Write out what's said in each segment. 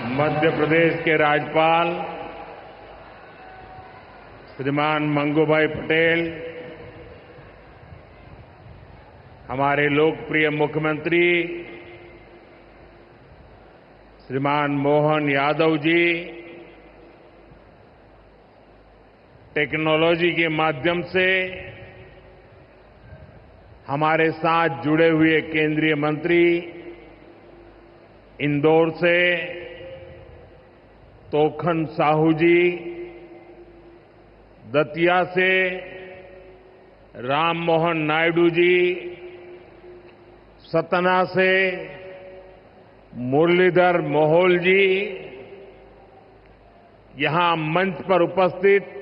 मध्य प्रदेश के राज्यपाल श्रीमान मंगूभाई पटेल, हमारे लोकप्रिय मुख्यमंत्री श्रीमान मोहन यादव जी, टेक्नोलॉजी के माध्यम से हमारे साथ जुड़े हुए केंद्रीय मंत्री, इंदौर से तोखन साहू जी, दतिया से राम मोहन नायडू जी, सतना से मुरलीधर मोहोल जी, यहां मंच पर उपस्थित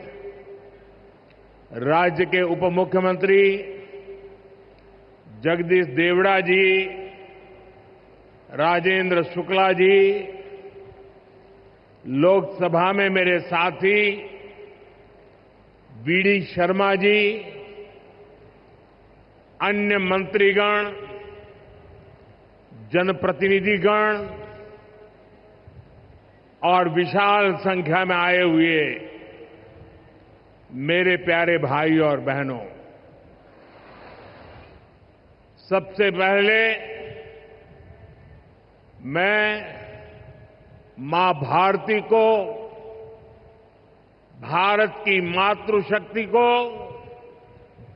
राज्य के उप मुख्यमंत्री जगदीश देवड़ा जी, राजेंद्र शुक्ला जी, लोकसभा में मेरे साथी वीडी शर्मा जी, अन्य मंत्रीगण, जनप्रतिनिधिगण और विशाल संख्या में आए हुए मेरे प्यारे भाई और बहनों, सबसे पहले मैं मां भारती को, भारत की मातृशक्ति को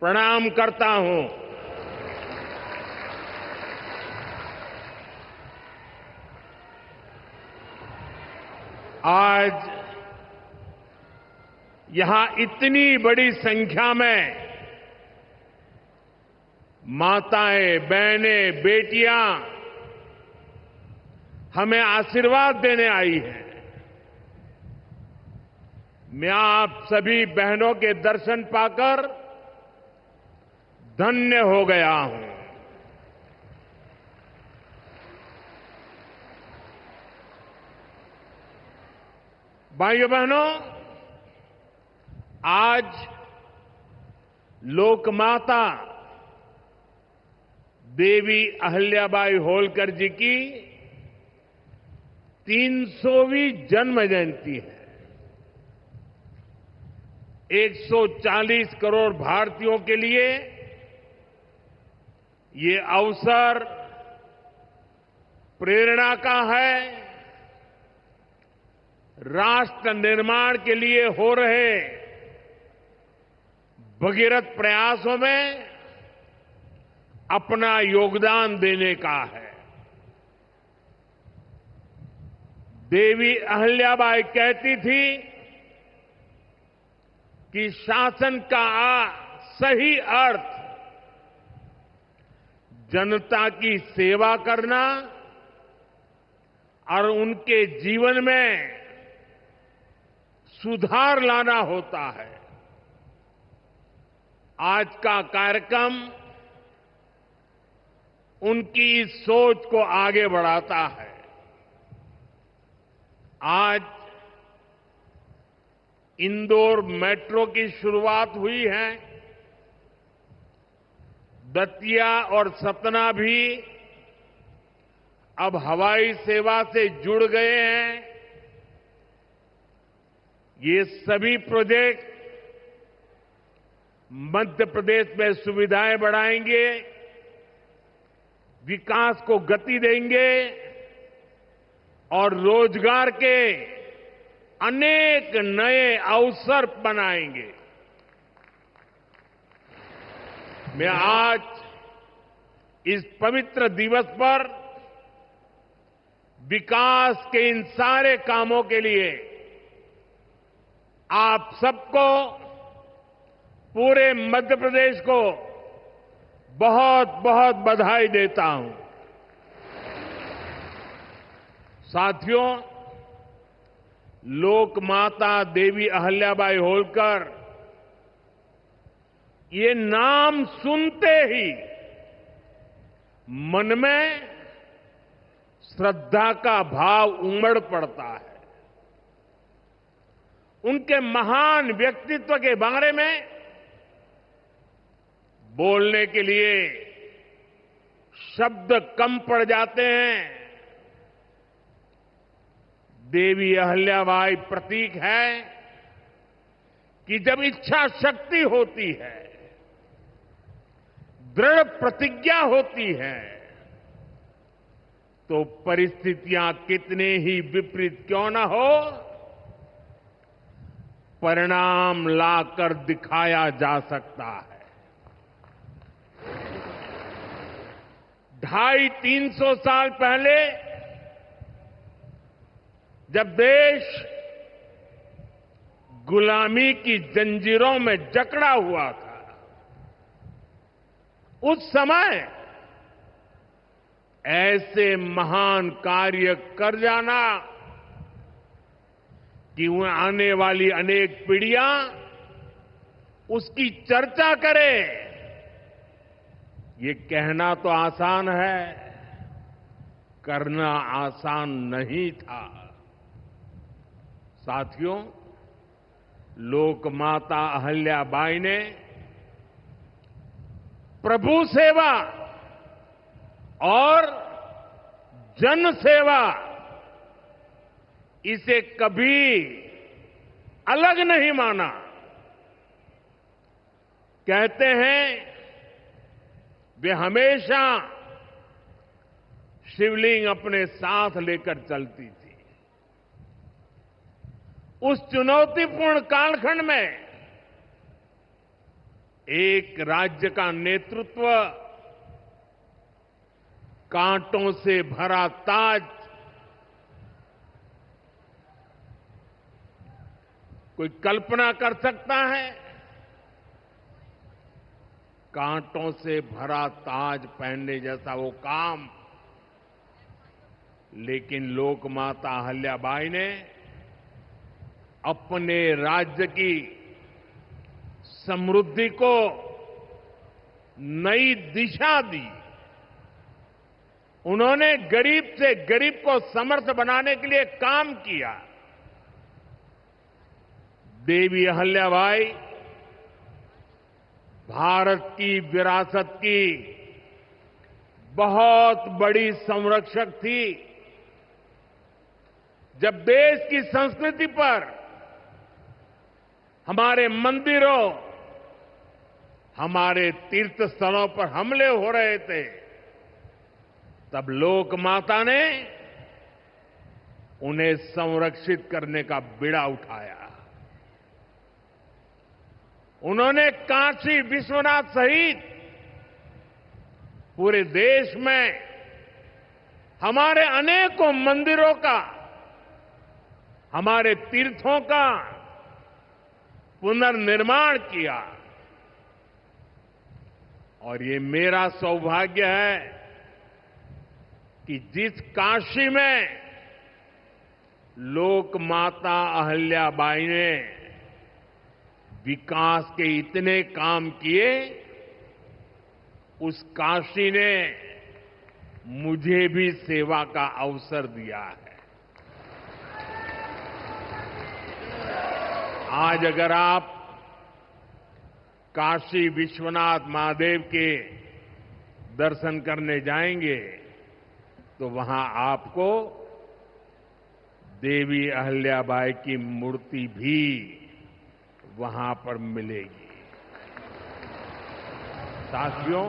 प्रणाम करता हूं। आज यहां इतनी बड़ी संख्या में माताएं, बहनें, बेटियां हमें आशीर्वाद देने आई हैं। मैं आप सभी बहनों के दर्शन पाकर धन्य हो गया हूं। भाइयों बहनों, आज लोकमाता देवी अहिल्याबाई होलकर जी की 300वीं जन्म जयंती है। 140 करोड़ भारतीयों के लिए ये अवसर प्रेरणा का है। राष्ट्र निर्माण के लिए हो रहे भगीरथ प्रयासों में अपना योगदान देने का है। देवी अहिल्याबाई कहती थी कि शासन का सही अर्थ जनता की सेवा करना और उनके जीवन में सुधार लाना होता है। आज का कार्यक्रम उनकी इस सोच को आगे बढ़ाता है। आज इंदौर मेट्रो की शुरुआत हुई है। दतिया और सतना भी अब हवाई सेवा से जुड़ गए हैं। ये सभी प्रोजेक्ट मध्य प्रदेश में सुविधाएं बढ़ाएंगे, विकास को गति देंगे और रोजगार के अनेक नए अवसर बनाएंगे। मैं आज इस पवित्र दिवस पर विकास के इन सारे कामों के लिए आप सबको, पूरे मध्य प्रदेश को बहुत बहुत बधाई देता हूं। साथियों, लोकमाता देवी अहिल्याबाई होलकर, ये नाम सुनते ही मन में श्रद्धा का भाव उमड़ पड़ता है। उनके महान व्यक्तित्व के बारे में बोलने के लिए शब्द कम पड़ जाते हैं। देवी अहल्याबाई प्रतीक है कि जब इच्छा शक्ति होती है, दृढ़ प्रतिज्ञा होती है, तो परिस्थितियां कितने ही विपरीत क्यों न हो, परिणाम लाकर दिखाया जा सकता है। 250-300 साल पहले जब देश गुलामी की जंजीरों में जकड़ा हुआ था, उस समय ऐसे महान कार्य कर जाना कि आने वाली अनेक पीढ़ियां उसकी चर्चा करें, ये कहना तो आसान है, करना आसान नहीं था। साथियों, लोकमाता अहल्याबाई ने प्रभु सेवा और जन सेवा, इसे कभी अलग नहीं माना। कहते हैं वे हमेशा शिवलिंग अपने साथ लेकर चलती थी। उस चुनौतीपूर्ण कालखंड में एक राज्य का नेतृत्व कांटों से भरा ताज कोई कल्पना कर सकता है? कांटों से भरा ताज पहनने जैसा वो काम, लेकिन लोकमाता अहल्याबाई ने अपने राज्य की समृद्धि को नई दिशा दी। उन्होंने गरीब से गरीब को समर्थ बनाने के लिए काम किया। देवी अहल्याबाई भारत की विरासत की बहुत बड़ी संरक्षक थी। जब देश की संस्कृति पर, हमारे मंदिरों, हमारे तीर्थ स्थलों पर हमले हो रहे थे, तब लोक माता ने उन्हें संरक्षित करने का बीड़ा उठाया। उन्होंने काशी विश्वनाथ सहित पूरे देश में हमारे अनेकों मंदिरों का, हमारे तीर्थों का पुनर्निर्माण किया। और ये मेरा सौभाग्य है कि जिस काशी में लोकमाता अहल्याबाई ने विकास के इतने काम किए, उस काशी ने मुझे भी सेवा का अवसर दिया है। आज अगर आप काशी विश्वनाथ महादेव के दर्शन करने जाएंगे तो वहां आपको देवी अहल्याबाई की मूर्ति भी वहां पर मिलेगी। साथियों,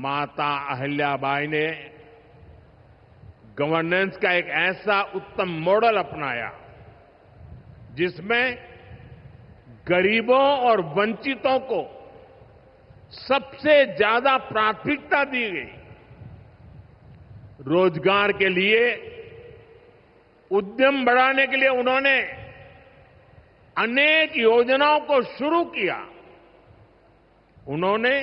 माता अहल्याबाई ने गवर्नेंस का एक ऐसा उत्तम मॉडल अपनाया जिसमें गरीबों और वंचितों को सबसे ज्यादा प्राथमिकता दी गई। रोजगार के लिए, उद्यम बढ़ाने के लिए उन्होंने अनेक योजनाओं को शुरू किया। उन्होंने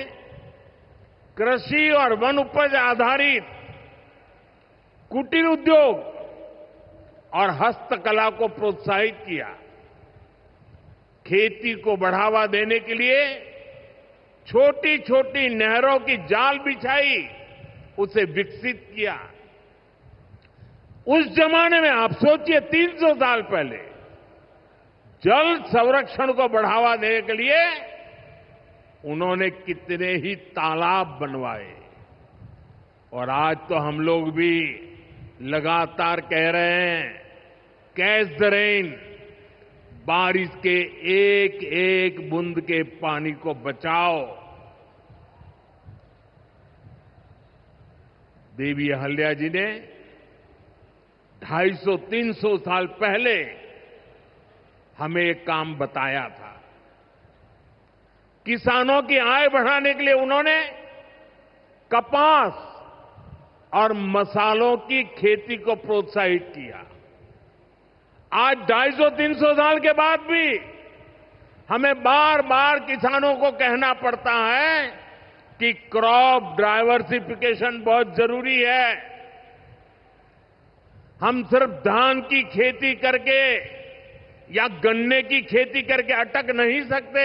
कृषि और वन उपज आधारित कुटीर उद्योग और हस्तकला को प्रोत्साहित किया। खेती को बढ़ावा देने के लिए छोटी छोटी नहरों की जाल बिछाई, उसे विकसित किया। उस जमाने में आप सोचिए, 300 साल पहले जल संरक्षण को बढ़ावा देने के लिए उन्होंने कितने ही तालाब बनवाए। और आज तो हम लोग भी लगातार कह रहे हैं, कैच द रेन, बारिश के एक एक बूंद के पानी को बचाओ। देवी अहल्या जी ने 250-300 साल पहले हमें एक काम बताया था। किसानों की आय बढ़ाने के लिए उन्होंने कपास और मसालों की खेती को प्रोत्साहित किया। आज 250-300 साल के बाद भी हमें बार बार किसानों को कहना पड़ता है कि क्रॉप डाइवर्सिफिकेशन बहुत जरूरी है। हम सिर्फ धान की खेती करके या गन्ने की खेती करके अटक नहीं सकते।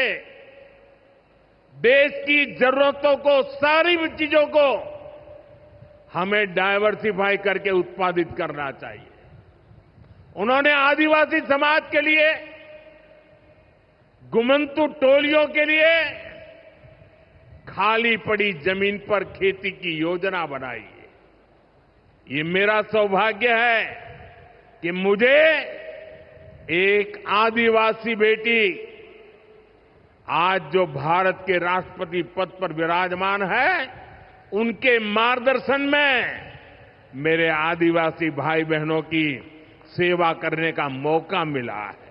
देश की जरूरतों को, सारी चीजों को हमें डाइवर्सिफाई करके उत्पादित करना चाहिए। उन्होंने आदिवासी समाज के लिए, गुमंतु टोलियों के लिए खाली पड़ी जमीन पर खेती की योजना बनाई है। ये मेरा सौभाग्य है कि मुझे एक आदिवासी बेटी, आज जो भारत के राष्ट्रपति पद पर विराजमान है, उनके मार्गदर्शन में मेरे आदिवासी भाई बहनों की सेवा करने का मौका मिला है।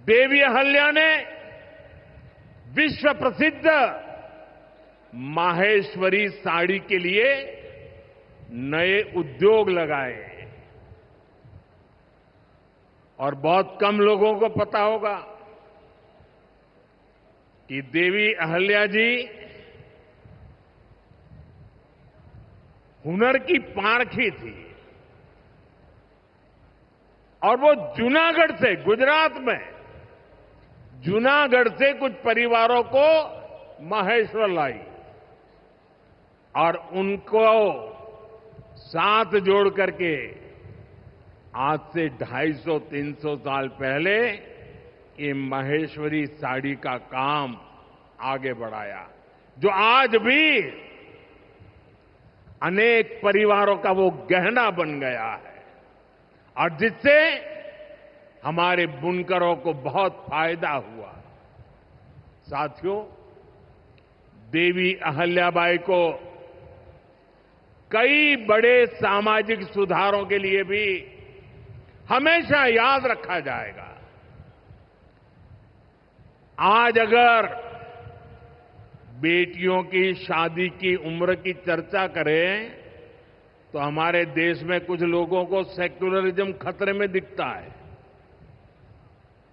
देवी अहल्या ने विश्व प्रसिद्ध माहेश्वरी साड़ी के लिए नए उद्योग लगाए और बहुत कम लोगों को पता होगा कि देवी अहल्या जी हुनर की पारखी थी और वो जूनागढ़ से, गुजरात में जूनागढ़ से कुछ परिवारों को माहेश्वर लाई और उनको साथ जोड़ करके आज से 250-300 साल पहले ये माहेश्वरी साड़ी का काम आगे बढ़ाया, जो आज भी अनेक परिवारों का वो गहना बन गया है और जिससे हमारे बुनकरों को बहुत फायदा हुआ। साथियों, देवी अहल्याबाई को कई बड़े सामाजिक सुधारों के लिए भी हमेशा याद रखा जाएगा। आज अगर बेटियों की शादी की उम्र की चर्चा करें तो हमारे देश में कुछ लोगों को सेक्युलरिज्म खतरे में दिखता है।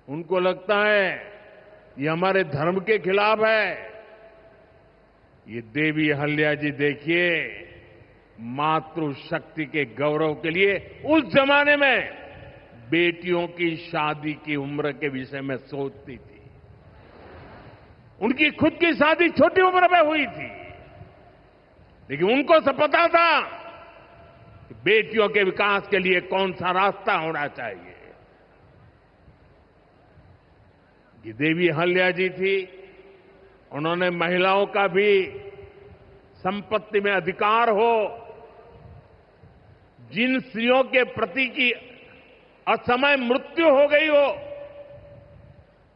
उनको लगता है ये हमारे धर्म के खिलाफ है। ये देवी अहल्या जी देखिए, मातृशक्ति के गौरव के लिए उस जमाने में बेटियों की शादी की उम्र के विषय में सोचती थी। उनकी खुद की शादी छोटी उम्र में हुई थी, लेकिन उनको सब पता था कि बेटियों के विकास के लिए कौन सा रास्ता होना चाहिए। ये देवी अहल्या जी थी, उन्होंने महिलाओं का भी संपत्ति में अधिकार हो, जिन स्त्रियों के प्रति की असमय मृत्यु हो गई हो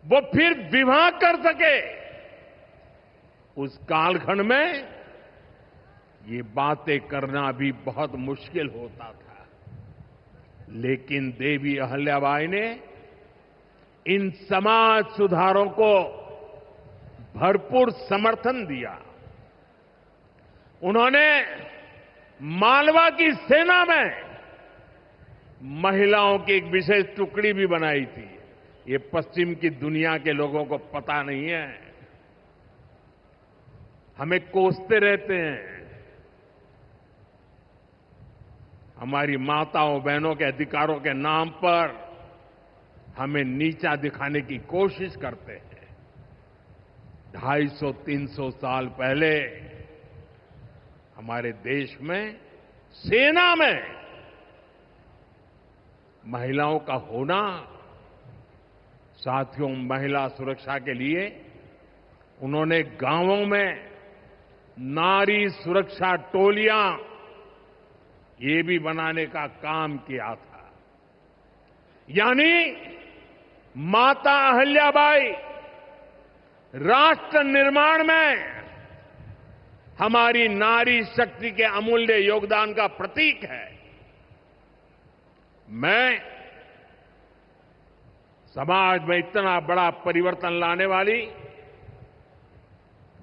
वो फिर विवाह कर सके। उस कालखंड में ये बातें करना भी बहुत मुश्किल होता था, लेकिन देवी अहल्याबाई ने इन समाज सुधारों को भरपूर समर्थन दिया। उन्होंने मालवा की सेना में महिलाओं की एक विशेष टुकड़ी भी बनाई थी। ये पश्चिम की दुनिया के लोगों को पता नहीं है, हमें कोसते रहते हैं। हमारी माताओं बहनों के अधिकारों के नाम पर हमें नीचा दिखाने की कोशिश करते हैं। 250-300 साल पहले हमारे देश में सेना में महिलाओं का होना, साथियों, महिला सुरक्षा के लिए उन्होंने गांवों में नारी सुरक्षा टोलियां ये भी बनाने का काम किया था। यानी माता अहिल्याबाई राष्ट्र निर्माण में हमारी नारी शक्ति के अमूल्य योगदान का प्रतीक है। मैं समाज में इतना बड़ा परिवर्तन लाने वाली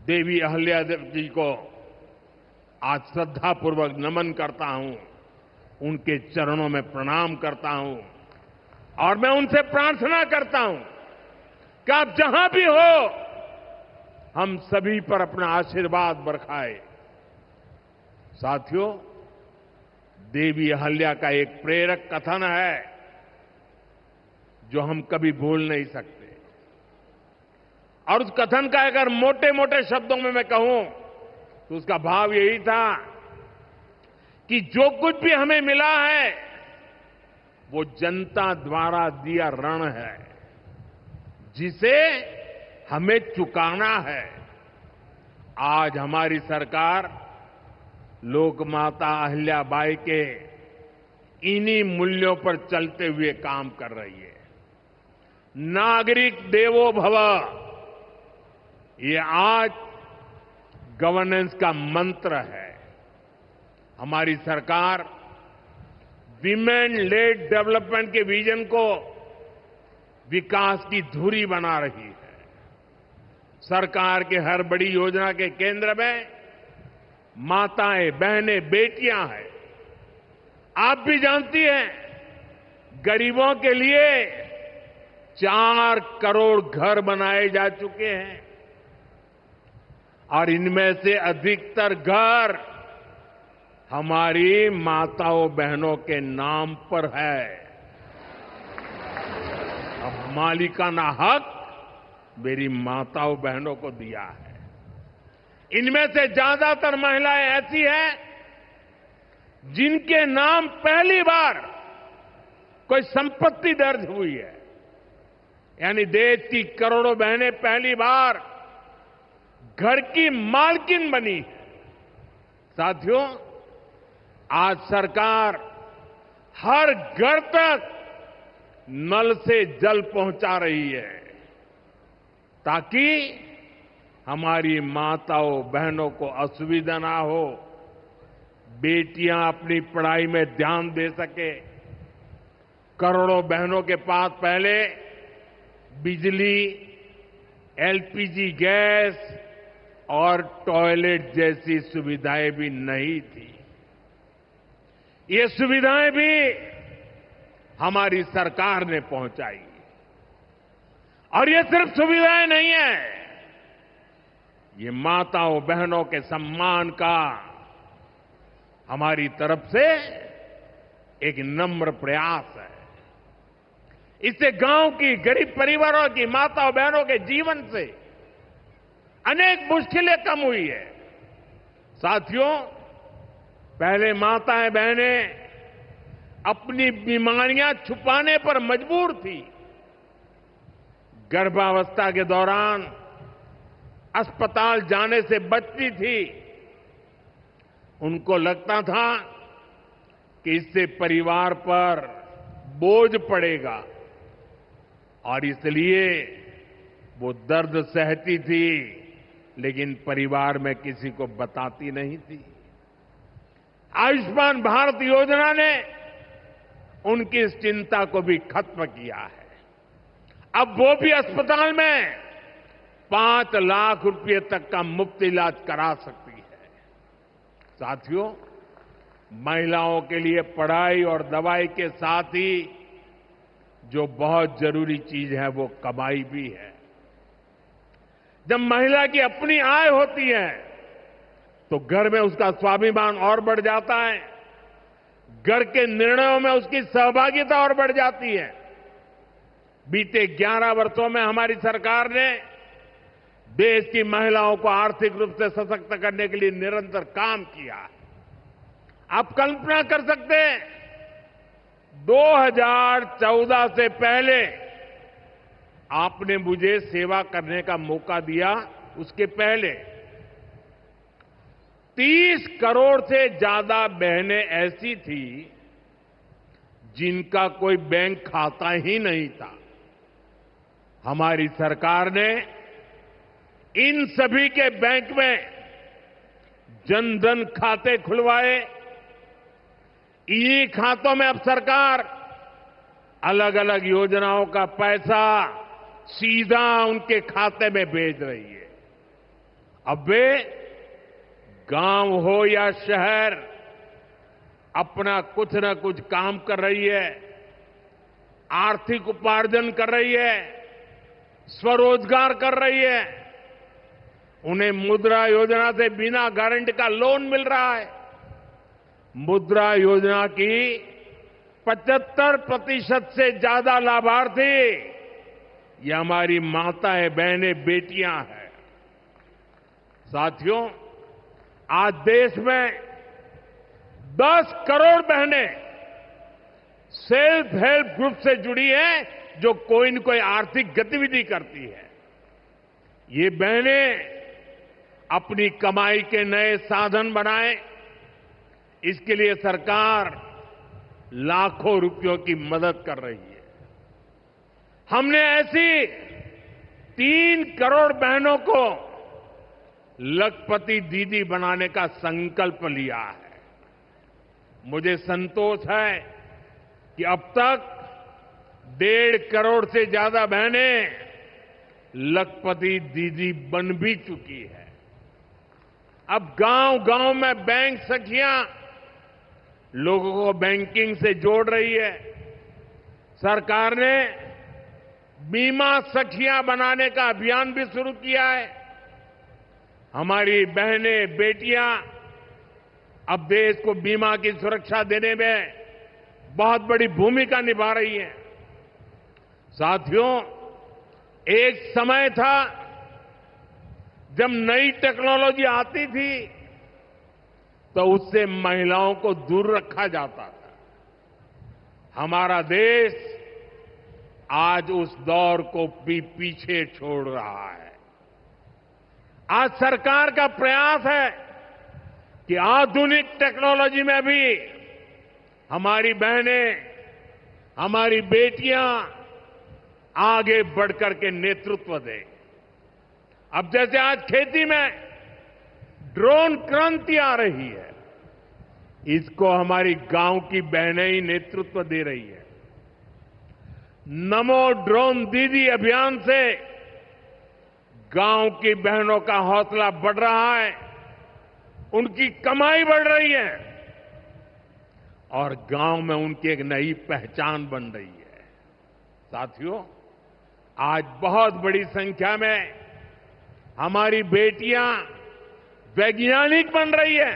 देवी अहिल्या जी को आज श्रद्धापूर्वक नमन करता हूं, उनके चरणों में प्रणाम करता हूं और मैं उनसे प्रार्थना करता हूं कि आप जहां भी हो, हम सभी पर अपना आशीर्वाद बरसाए। साथियों, देवी अहिल्या का एक प्रेरक कथन है जो हम कभी भूल नहीं सकते। और उस कथन का अगर मोटे मोटे शब्दों में मैं कहूं तो उसका भाव यही था कि जो कुछ भी हमें मिला है वो जनता द्वारा दिया ऋण है, जिसे हमें चुकाना है। आज हमारी सरकार लोकमाता अहिल्याबाई के इन्हीं मूल्यों पर चलते हुए काम कर रही है। नागरिक देवो भव, ये आज गवर्नेंस का मंत्र है। हमारी सरकार विमेन लेड डेवलपमेंट के विजन को विकास की धुरी बना रही है। सरकार के हर बड़ी योजना के केंद्र में माताएं, बहनें, बेटियां हैं। आप भी जानती हैं, गरीबों के लिए 4 करोड़ घर बनाए जा चुके हैं और इनमें से अधिकतर घर हमारी माताओं बहनों के नाम पर है। अब मालिकाना हक मेरी माताओं बहनों को दिया है। इनमें से ज्यादातर महिलाएं ऐसी हैं जिनके नाम पहली बार कोई संपत्ति दर्ज हुई है। यानी देश की करोड़ों बहनें पहली बार घर की मालकिन बनी है। साथियों, आज सरकार हर घर तक नल से जल पहुंचा रही है ताकि हमारी माताओं बहनों को असुविधा ना हो, बेटियां अपनी पढ़ाई में ध्यान दे सके। करोड़ों बहनों के पास पहले बिजली, एलपीजी गैस और टॉयलेट जैसी सुविधाएं भी नहीं थी। ये सुविधाएं भी हमारी सरकार ने पहुंचाई। और ये सिर्फ सुविधाएं नहीं है, ये माताओं बहनों के सम्मान का हमारी तरफ से एक नम्र प्रयास है। इससे गांव की गरीब परिवारों की माताओं बहनों के जीवन से अनेक मुश्किलें कम हुई है। साथियों, पहले माताएं बहनें अपनी बीमारियां छुपाने पर मजबूर थी। गर्भावस्था के दौरान अस्पताल जाने से बचती थी। उनको लगता था कि इससे परिवार पर बोझ पड़ेगा और इसलिए वो दर्द सहती थी, लेकिन परिवार में किसी को बताती नहीं थी। आयुष्मान भारत योजना ने उनकी इस चिंता को भी खत्म किया है। अब वो भी अस्पताल में 5 लाख रुपए तक का मुफ्त इलाज करा सकती है। साथियों, महिलाओं के लिए पढ़ाई और दवाई के साथ ही जो बहुत जरूरी चीज है वो कमाई भी है। जब महिला की अपनी आय होती है तो घर में उसका स्वाभिमान और बढ़ जाता है, घर के निर्णयों में उसकी सहभागिता और बढ़ जाती है। बीते 11 वर्षों में हमारी सरकार ने देश की महिलाओं को आर्थिक रूप से सशक्त करने के लिए निरंतर काम किया है। आप कल्पना कर सकते हैं, 2014 से पहले आपने मुझे सेवा करने का मौका दिया, उसके पहले 30 करोड़ से ज्यादा बहनें ऐसी थी जिनका कोई बैंक खाता ही नहीं था। हमारी सरकार ने इन सभी के बैंक में जन-धन खाते खुलवाए। इन्हीं खातों में अब सरकार अलग अलग योजनाओं का पैसा सीधा उनके खाते में भेज रही है। अब वे गांव हो या शहर अपना कुछ न कुछ काम कर रही है, आर्थिक उपार्जन कर रही है, स्वरोजगार कर रही है। उन्हें मुद्रा योजना से बिना गारंटी का लोन मिल रहा है। मुद्रा योजना की 75% से ज्यादा लाभार्थी ये हमारी माताएं, बहनें, बेटियां हैं। साथियों, आज देश में 10 करोड़ बहनें सेल्फ हेल्प ग्रुप से जुड़ी हैं, जो कोई न कोई आर्थिक गतिविधि करती है। ये बहनें अपनी कमाई के नए साधन बनाएं, इसके लिए सरकार लाखों रुपयों की मदद कर रही है। हमने ऐसी 3 करोड़ बहनों को लखपति दीदी बनाने का संकल्प लिया है। मुझे संतोष है कि अब तक 1.5 करोड़ से ज्यादा बहनें लखपति दीदी बन भी चुकी है। अब गांव-गांव में बैंक सखियां लोगों को बैंकिंग से जोड़ रही है। सरकार ने बीमा सखियां बनाने का अभियान भी शुरू किया है। हमारी बहनें, बेटियां अब देश को बीमा की सुरक्षा देने में बहुत बड़ी भूमिका निभा रही हैं। साथियों, एक समय था जब नई टेक्नोलॉजी आती थी तो उससे महिलाओं को दूर रखा जाता था। हमारा देश आज उस दौर को भी पीछे छोड़ रहा है। आज सरकार का प्रयास है कि आधुनिक टेक्नोलॉजी में भी हमारी बहनें, हमारी बेटियां आगे बढ़कर के नेतृत्व दें। अब जैसे आज खेती में ड्रोन क्रांति आ रही है, इसको हमारी गांव की बहनें ही नेतृत्व दे रही है। नमो ड्रोन दीदी अभियान से गांव की बहनों का हौसला बढ़ रहा है, उनकी कमाई बढ़ रही है और गांव में उनकी एक नई पहचान बन रही है। साथियों, आज बहुत बड़ी संख्या में हमारी बेटियां वैज्ञानिक बन रही है,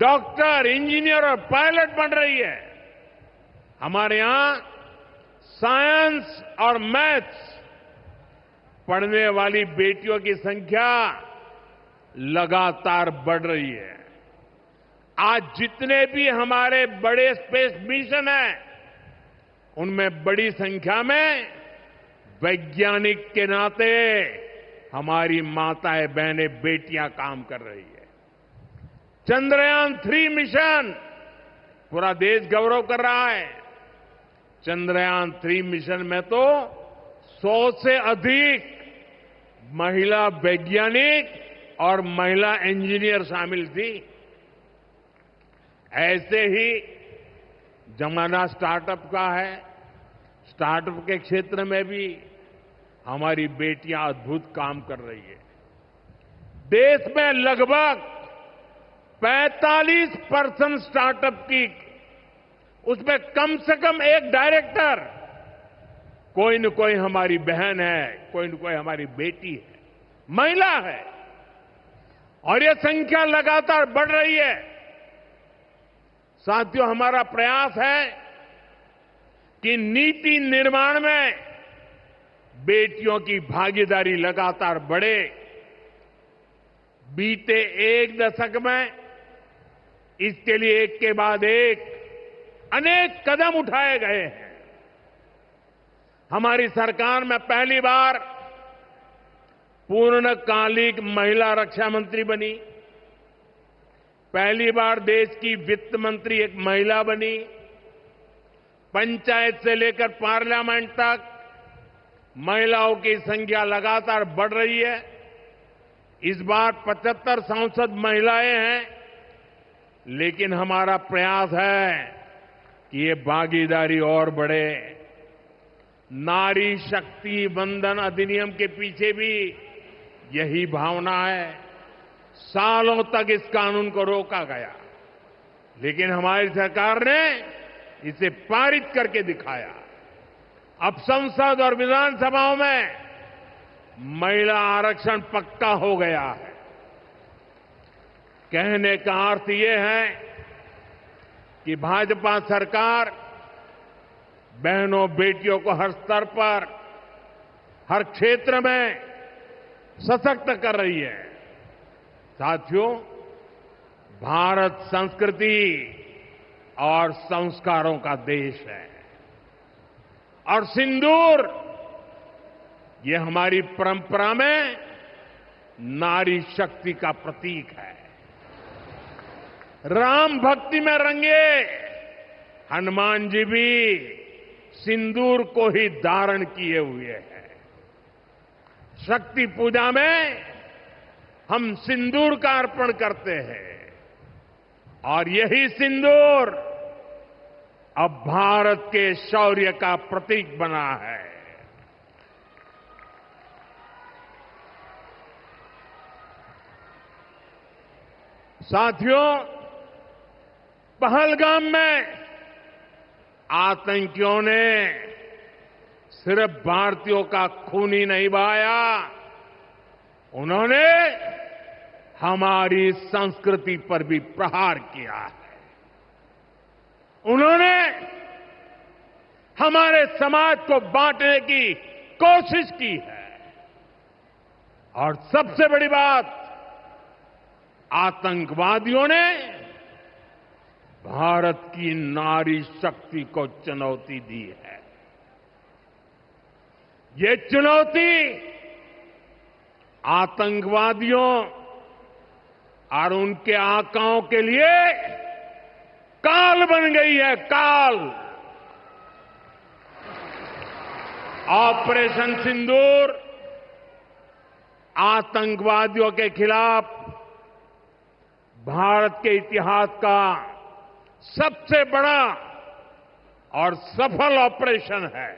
डॉक्टर, इंजीनियर और पायलट बन रही है। हमारे यहां साइंस और मैथ्स पढ़ने वाली बेटियों की संख्या लगातार बढ़ रही है। आज जितने भी हमारे बड़े स्पेस मिशन हैं, उनमें बड़ी संख्या में वैज्ञानिक के नाते हमारी माताएं, बहनें, बेटियां काम कर रही है। चंद्रयान 3 मिशन पूरा देश गौरव कर रहा है। चंद्रयान 3 मिशन में तो 100 से अधिक महिला वैज्ञानिक और महिला इंजीनियर शामिल थी। ऐसे ही जमाना स्टार्टअप का है। स्टार्टअप के क्षेत्र में भी हमारी बेटियां अद्भुत काम कर रही है। देश में लगभग 45% स्टार्टअप की, उसमें कम से कम एक डायरेक्टर कोई न कोई हमारी बहन है, कोई न कोई हमारी बेटी है, महिला है, और ये संख्या लगातार बढ़ रही है। साथियों, हमारा प्रयास है कि नीति निर्माण में बेटियों की भागीदारी लगातार बढ़े। बीते 1 दशक में इसके लिए एक के बाद एक अनेक कदम उठाए गए हैं। हमारी सरकार में पहली बार पूर्णकालिक महिला रक्षा मंत्री बनी। पहली बार देश की वित्त मंत्री एक महिला बनी। पंचायत से लेकर पार्लियामेंट तक महिलाओं की संख्या लगातार बढ़ रही है। इस बार 75 सांसद महिलाएं हैं, लेकिन हमारा प्रयास है कि ये भागीदारी और बढ़े। नारी शक्ति वंदन अधिनियम के पीछे भी यही भावना है। सालों तक इस कानून को रोका गया, लेकिन हमारी सरकार ने इसे पारित करके दिखाया। अब संसद और विधानसभाओं में महिला आरक्षण पक्का हो गया है। कहने का अर्थ ये है कि भाजपा सरकार बहनों बेटियों को हर स्तर पर, हर क्षेत्र में सशक्त कर रही है। साथियों, भारत संस्कृति और संस्कारों का देश है और सिंदूर ये हमारी परंपरा में नारी शक्ति का प्रतीक है। राम भक्ति में रंगे हनुमान जी भी सिंदूर को ही धारण किए हुए हैं। शक्ति पूजा में हम सिंदूर का अर्पण करते हैं और यही सिंदूर अब भारत के शौर्य का प्रतीक बना है। साथियों, पहलगाम में आतंकियों ने सिर्फ भारतीयों का खून ही नहीं बहाया, उन्होंने हमारी संस्कृति पर भी प्रहार किया है। उन्होंने हमारे समाज को बांटने की कोशिश की है और सबसे बड़ी बात, आतंकवादियों ने भारत की नारी शक्ति को चुनौती दी है। ये चुनौती आतंकवादियों और उनके आकाओं के लिए काल बन गई है, काल। ऑपरेशन सिंदूर आतंकवादियों के खिलाफ भारत के इतिहास का सबसे बड़ा और सफल ऑपरेशन है।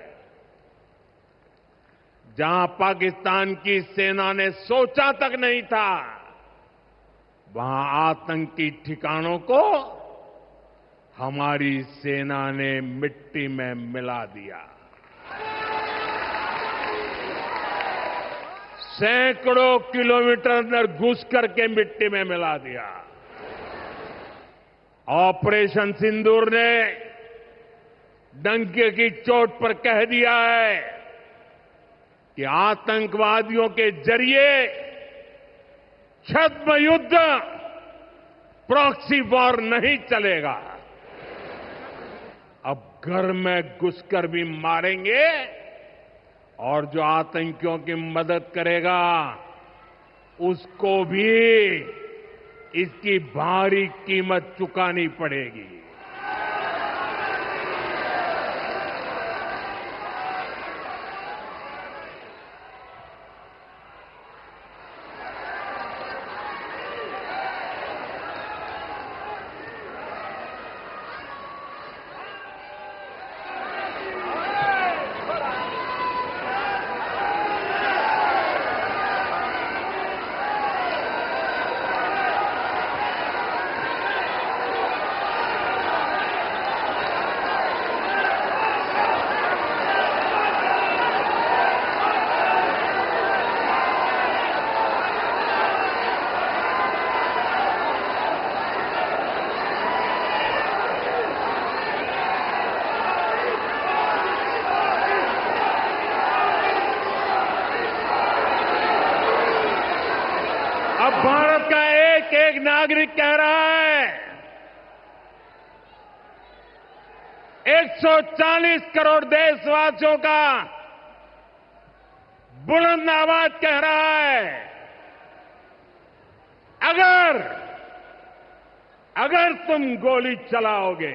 जहां पाकिस्तान की सेना ने सोचा तक नहीं था, वहां आतंकी ठिकानों को हमारी सेना ने मिट्टी में मिला दिया। सैकड़ों किलोमीटर अंदर घुस करके मिट्टी में मिला दिया। ऑपरेशन सिंदूर ने डंके की चोट पर कह दिया है कि आतंकवादियों के जरिए छद्म युद्ध, प्रॉक्सी वॉर नहीं चलेगा। अब घर में घुसकर भी मारेंगे और जो आतंकियों की मदद करेगा उसको भी इसकी भारी कीमत चुकानी पड़ेगी। अब भारत का एक एक नागरिक कह रहा है, 140 करोड़ देशवासियों का बुलंद आवाज कह रहा है, अगर अगर तुम गोली चलाओगे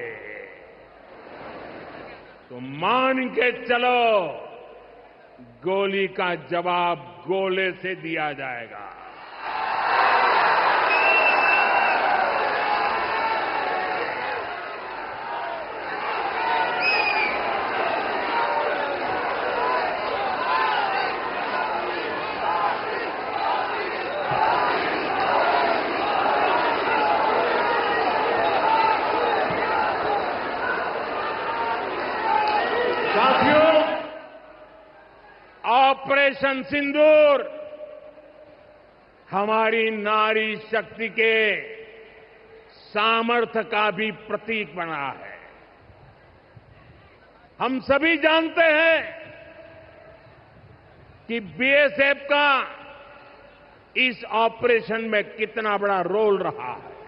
तो मान के चलो गोली का जवाब गोले से दिया जाएगा। साथियों, ऑपरेशन सिंदूर हमारी नारी शक्ति के सामर्थ्य का भी प्रतीक बना है। हम सभी जानते हैं कि बीएसएफ का इस ऑपरेशन में कितना बड़ा रोल रहा है।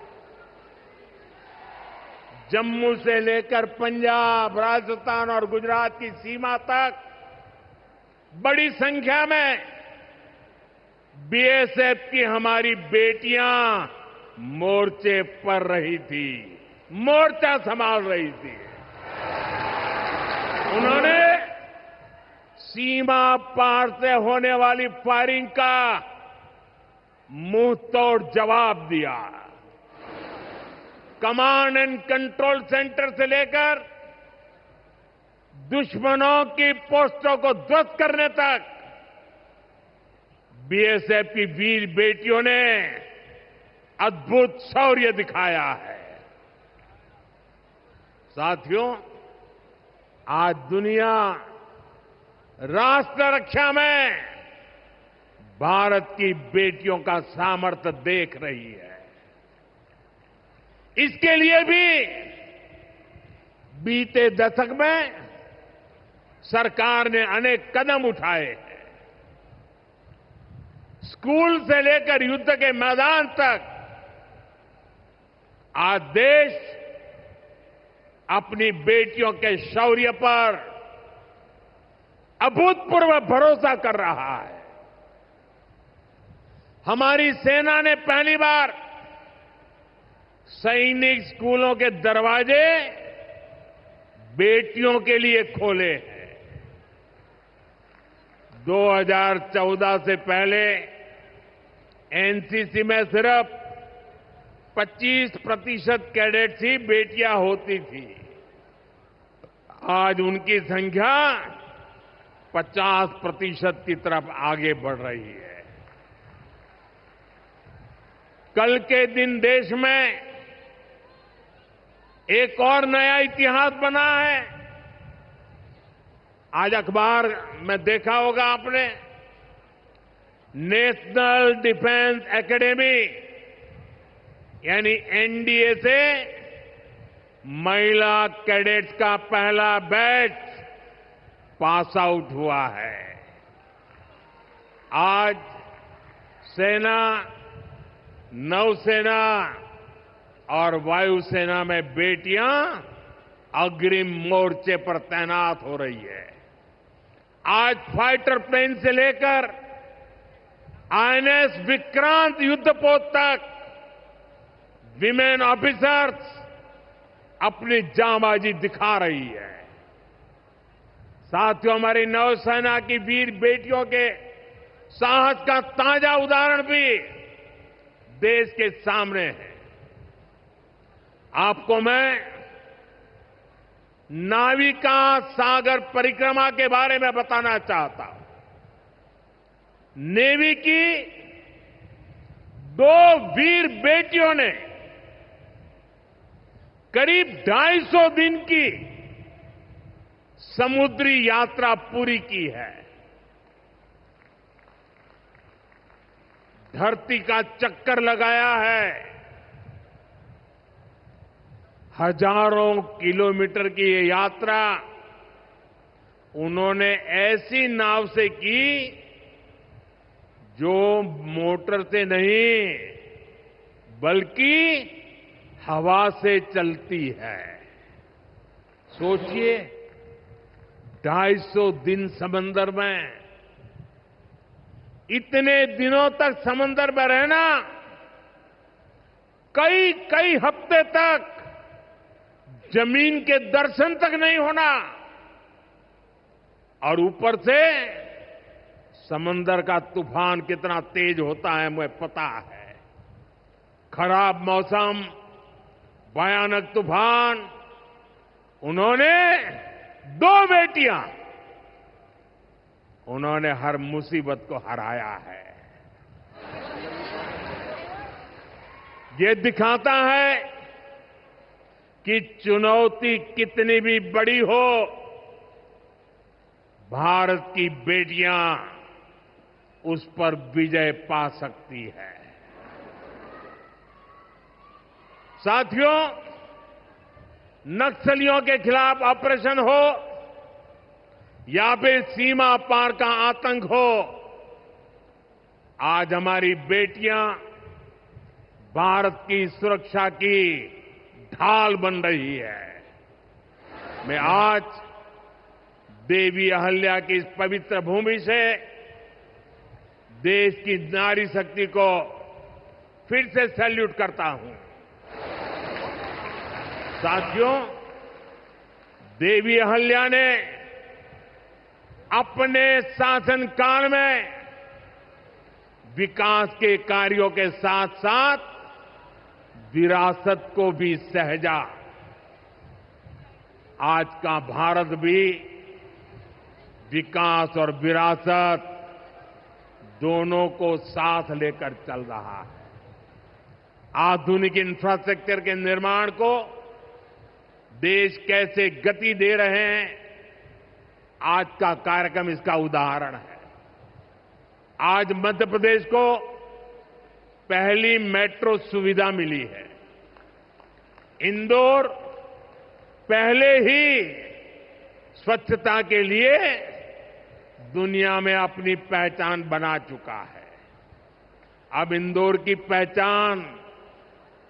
जम्मू से लेकर पंजाब, राजस्थान और गुजरात की सीमा तक बड़ी संख्या में बीएसएफ की हमारी बेटियां मोर्चे पर रही थी, मोर्चा संभाल रही थी। उन्होंने सीमा पार से होने वाली फायरिंग का मुंह तोड़ जवाब दिया। कमांड एंड कंट्रोल सेंटर से लेकर दुश्मनों की पोस्टों को ध्वस्त करने तक बीएसएफ की वीर बेटियों ने अद्भुत शौर्य दिखाया है। साथियों, आज दुनिया राष्ट्र रक्षा में भारत की बेटियों का सामर्थ्य देख रही है। इसके लिए भी बीते दशक में सरकार ने अनेक कदम उठाए हैं। स्कूल से लेकर युद्ध के मैदान तक आज देश अपनी बेटियों के शौर्य पर अभूतपूर्व भरोसा कर रहा है। हमारी सेना ने पहली बार सैनिक स्कूलों के दरवाजे बेटियों के लिए खोले हैं। 2014 से पहले एनसीसी में सिर्फ 25% कैडेट्स ही बेटियां होती थी। आज उनकी संख्या 50% की तरफ आगे बढ़ रही है। कल के दिन देश में एक और नया इतिहास बना है। आज अखबार में देखा होगा आपने, नेशनल डिफेंस एकेडमी यानी एनडीए से महिला कैडेट्स का पहला बैच पास आउट हुआ है। आज सेना, नौसेना और वायुसेना में बेटियां अग्रिम मोर्चे पर तैनात हो रही है। आज फाइटर प्लेन से लेकर आईएनएस विक्रांत युद्धपोत तक विमेन ऑफिसर्स अपनी जांबाजी दिखा रही है। साथियों, हमारी नौसेना की वीर बेटियों के साहस का ताजा उदाहरण भी देश के सामने है। आपको मैं नाविका सागर परिक्रमा के बारे में बताना चाहता हूं। नेवी की 2 वीर बेटियों ने करीब 250 दिन की समुद्री यात्रा पूरी की है। धरती का चक्कर लगाया है। हजारों किलोमीटर की ये यात्रा उन्होंने ऐसी नाव से की जो मोटर से नहीं बल्कि हवा से चलती है। सोचिए, 250 दिन समंदर में, इतने दिनों तक समंदर में रहना कई कई हफ्ते तक जमीन के दर्शन तक नहीं होना और ऊपर से समंदर का तूफान कितना तेज होता है मुझे पता है। खराब मौसम, भयानक तूफान, उन्होंने 2 बेटियां, उन्होंने हर मुसीबत को हराया है। ये दिखाता है कि चुनौती कितनी भी बड़ी हो, भारत की बेटियां उस पर विजय पा सकती है। साथियों, नक्सलियों के खिलाफ ऑपरेशन हो या फिर सीमा पार का आतंक हो, आज हमारी बेटियां भारत की सुरक्षा की ढाल बन रही है। मैं आज देवी अहल्या की इस पवित्र भूमि से देश की नारी शक्ति को फिर से सैल्यूट करता हूं। साथियों, देवी अहल्या ने अपने शासनकाल में विकास के कार्यों के साथ साथ विरासत को भी सहेजा। आज का भारत भी विकास और विरासत दोनों को साथ लेकर चल रहा है। आधुनिक इंफ्रास्ट्रक्चर के निर्माण को देश कैसे गति दे रहे हैं, आज का कार्यक्रम इसका उदाहरण है। आज मध्य प्रदेश को पहली मेट्रो सुविधा मिली है। इंदौर पहले ही स्वच्छता के लिए दुनिया में अपनी पहचान बना चुका है। अब इंदौर की पहचान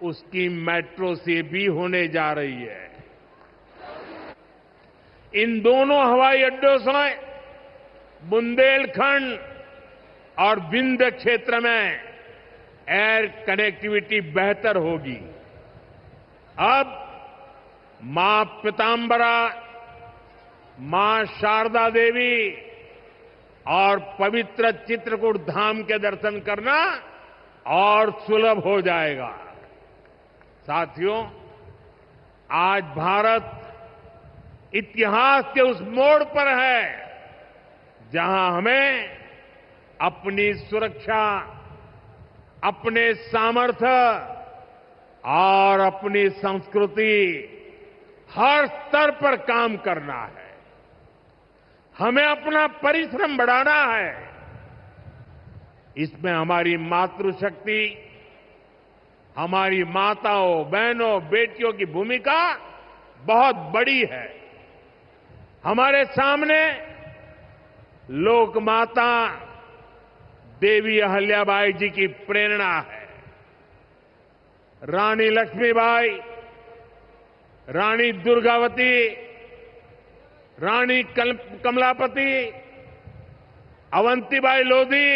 उसकी मेट्रो से भी होने जा रही है। इन दोनों हवाई अड्डों से बुंदेलखंड और विंध्य क्षेत्र में एयर कनेक्टिविटी बेहतर होगी। अब मां पीतांबरा, मां शारदा देवी और पवित्र चित्रकूट धाम के दर्शन करना और सुलभ हो जाएगा। साथियों, आज भारत इतिहास के उस मोड़ पर है जहां हमें अपनी सुरक्षा, अपने सामर्थ्य और अपनी संस्कृति हर स्तर पर काम करना है। हमें अपना परिश्रम बढ़ाना है। इसमें हमारी मातृशक्ति, हमारी माताओं, बहनों, बेटियों की भूमिका बहुत बड़ी है। हमारे सामने लोक माता देवी अहल्याबाई जी की प्रेरणा है। रानी लक्ष्मीबाई, रानी दुर्गावती, रानी कमलापति, अवंतीबाई लोधी,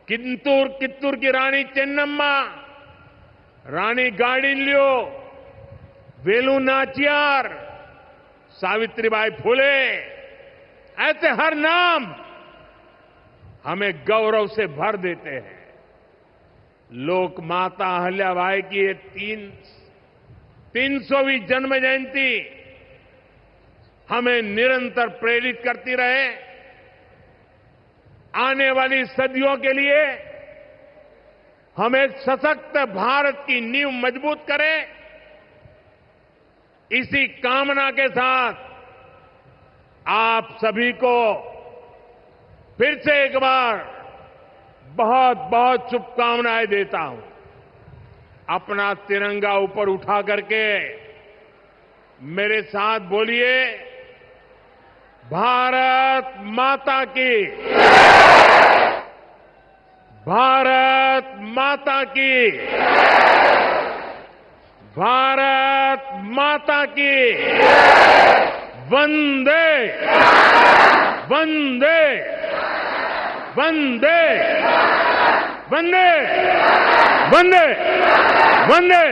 कित्तूर की रानी चेन्नम्मा, रानी गाडिल्यो, वेलु नाचियार, सावित्रीबाई फुले, ऐसे हर नाम हमें गौरव से भर देते हैं। लोक माता अहल्याबाई की ये 300वीं जन्म जयंती हमें निरंतर प्रेरित करती रहे। आने वाली सदियों के लिए हम एक सशक्त भारत की नींव मजबूत करें। इसी कामना के साथ आप सभी को फिर से एक बार बहुत बहुत शुभकामनाएं देता हूं। अपना तिरंगा ऊपर उठा करके मेरे साथ बोलिए, भारत माता की, भारत माता की, भारत माता की, वंदे वंदे वंदे वंदे वंदे वंदे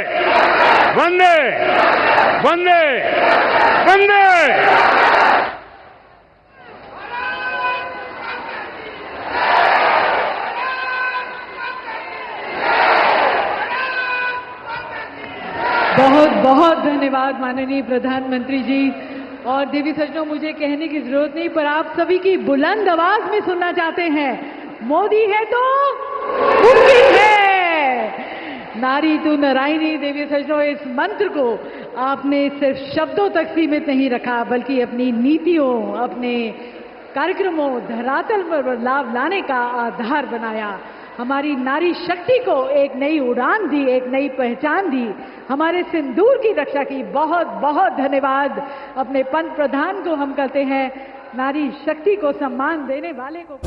वंदे वंदे वंदे। बहुत बहुत धन्यवाद माननीय प्रधानमंत्री जी। और देवी सज्जनों, मुझे कहने की जरूरत नहीं, पर आप सभी की बुलंद आवाज में सुनना चाहते हैं, मोदी है तो मुमकिन है, नारी तू नारायणी। देवी सज्जनों, इस मंत्र को आपने सिर्फ शब्दों तक सीमित नहीं रखा, बल्कि अपनी नीतियों, अपने कार्यक्रमों, धरातल पर बदलाव लाने का आधार बनाया। हमारी नारी शक्ति को एक नई उड़ान दी, एक नई पहचान दी, हमारे सिंदूर की रक्षा की। बहुत बहुत धन्यवाद। अपने पंत प्रधान को हम कहते हैं, नारी शक्ति को सम्मान देने वाले को।